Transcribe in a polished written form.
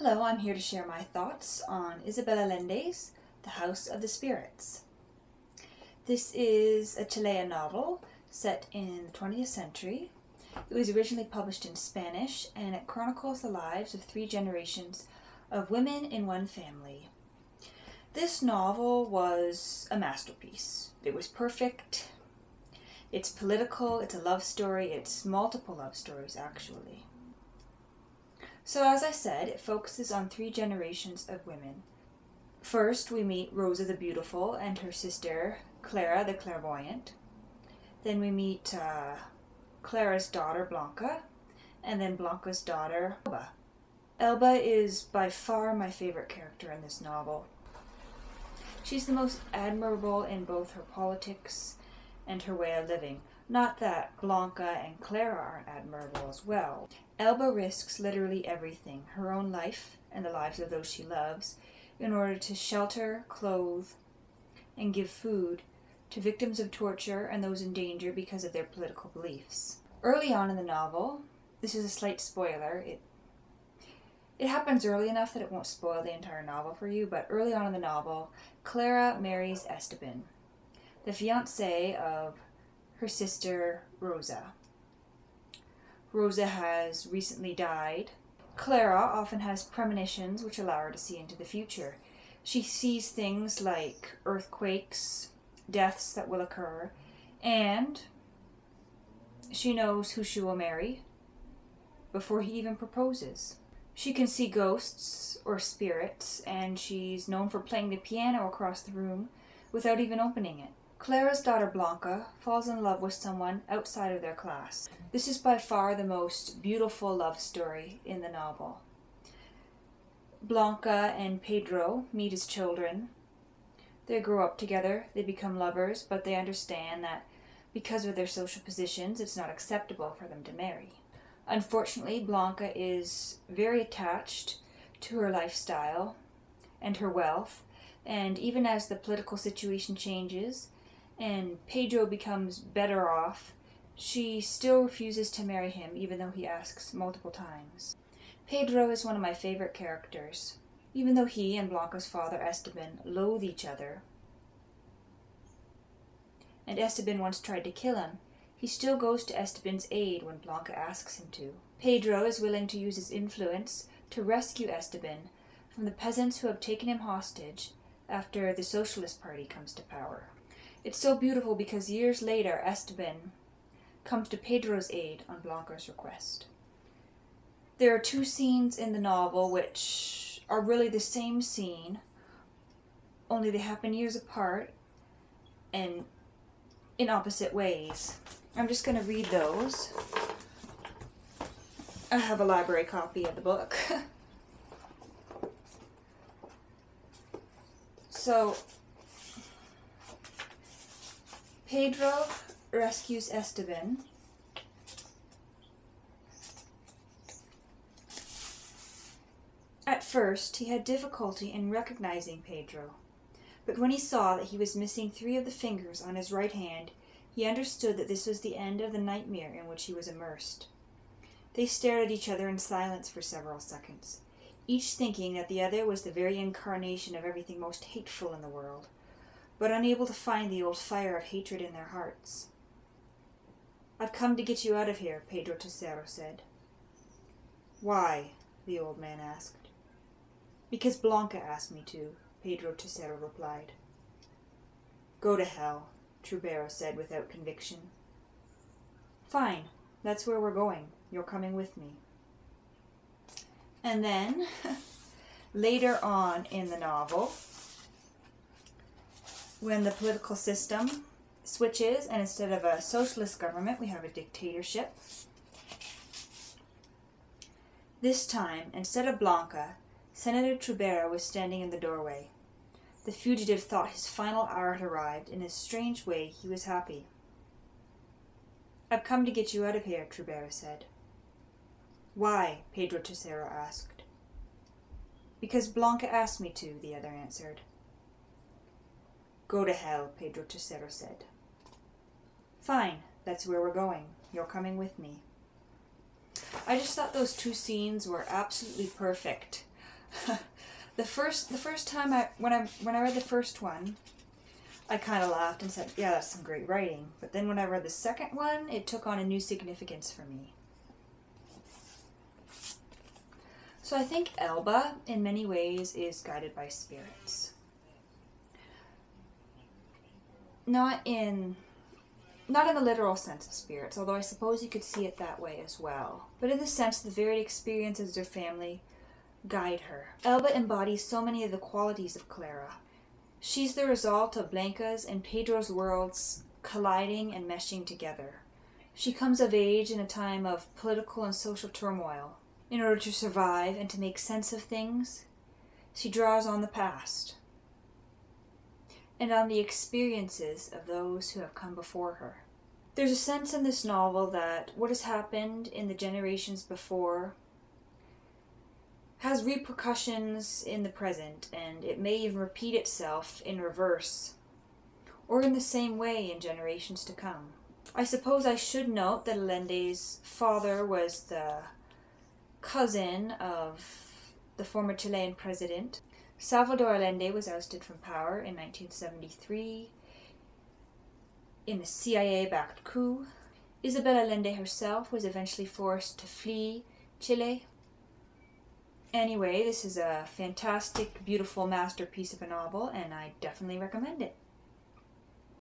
Hello, I'm here to share my thoughts on Isabel Allende's The House of the Spirits. This is a Chilean novel set in the 20th century. It was originally published in Spanish, and it chronicles the lives of 3 generations of women in one family. This novel was a masterpiece. It was perfect. It's political, it's a love story, it's multiple love stories actually. So as I said, it focuses on 3 generations of women. First, we meet Rosa the Beautiful and her sister, Clara the Clairvoyant. Then we meet Clara's daughter, Blanca, and then Blanca's daughter, Elba. Elba is by far my favorite character in this novel. She's the most admirable in both her politics and her way of living. Not that Blanca and Clara aren't admirable as well. Elba risks literally everything, her own life and the lives of those she loves, in order to shelter, clothe, and give food to victims of torture and those in danger because of their political beliefs. Early on in the novel, this is a slight spoiler, it happens early enough that it won't spoil the entire novel for you, but early on in the novel, Clara marries Esteban, the fiancé of her sister, Rosa. Rosa has recently died. Clara often has premonitions which allow her to see into the future. She sees things like earthquakes, deaths that will occur, and she knows who she will marry before he even proposes. She can see ghosts or spirits, and she's known for playing the piano across the room without even opening it. Clara's daughter Blanca falls in love with someone outside of their class. This is by far the most beautiful love story in the novel. Blanca and Pedro meet as children. They grow up together, they become lovers, but they understand that because of their social positions, it's not acceptable for them to marry. Unfortunately, Blanca is very attached to her lifestyle and her wealth, and even as the political situation changes and Pedro becomes better off, she still refuses to marry him even though he asks multiple times. Pedro is one of my favorite characters. Even though he and Blanca's father Esteban loathe each other, and Esteban once tried to kill him, he still goes to Esteban's aid when Blanca asks him to. Pedro is willing to use his influence to rescue Esteban from the peasants who have taken him hostage after the Socialist Party comes to power. It's so beautiful because years later Esteban comes to Pedro's aid on Blanca's request. There are 2 scenes in the novel which are really the same scene, only they happen years apart and in opposite ways. I'm just going to read those. I have a library copy of the book. So, Pedro rescues Esteban. At first, he had difficulty in recognizing Pedro, but when he saw that he was missing 3 of the fingers on his right hand, he understood that this was the end of the nightmare in which he was immersed. They stared at each other in silence for several seconds, each thinking that the other was the very incarnation of everything most hateful in the world, but unable to find the old fire of hatred in their hearts. "I've come to get you out of here," Pedro Tercero said. "Why?" the old man asked. "Because Blanca asked me to," Pedro Tercero replied. "Go to hell," Trubero said without conviction. "Fine, that's where we're going. You're coming with me." And then, later on in the novel, when the political system switches and instead of a socialist government we have a dictatorship, this time, instead of Blanca, Senator Trubero was standing in the doorway. The fugitive thought his final hour had arrived. In a strange way, he was happy. "I've come to get you out of here," Trubero said. "Why?" Pedro Tercero asked. "Because Blanca asked me to," the other answered. "Go to hell," Pedro Tercero said. "Fine, that's where we're going. You're coming with me." I just thought those 2 scenes were absolutely perfect. The first time when I read the first one, I kind of laughed and said, yeah, that's some great writing. But then when I read the second one, it took on a new significance for me. So I think Elba, in many ways, is guided by spirits. Not in the literal sense of spirits, although I suppose you could see it that way as well, but in the sense that the varied experiences of their family guide her. Elba embodies so many of the qualities of Clara. She's the result of Blanca's and Pedro's worlds colliding and meshing together. She comes of age in a time of political and social turmoil. In order to survive and to make sense of things, she draws on the past and on the experiences of those who have come before her. There's a sense in this novel that what has happened in the generations before has repercussions in the present, and it may even repeat itself in reverse, or in the same way in generations to come. I suppose I should note that Allende's father was the cousin of the former Chilean president. Salvador Allende was ousted from power in 1973 in a CIA-backed coup. Isabel Allende herself was eventually forced to flee Chile. Anyway, this is a fantastic, beautiful masterpiece of a novel, and I definitely recommend it.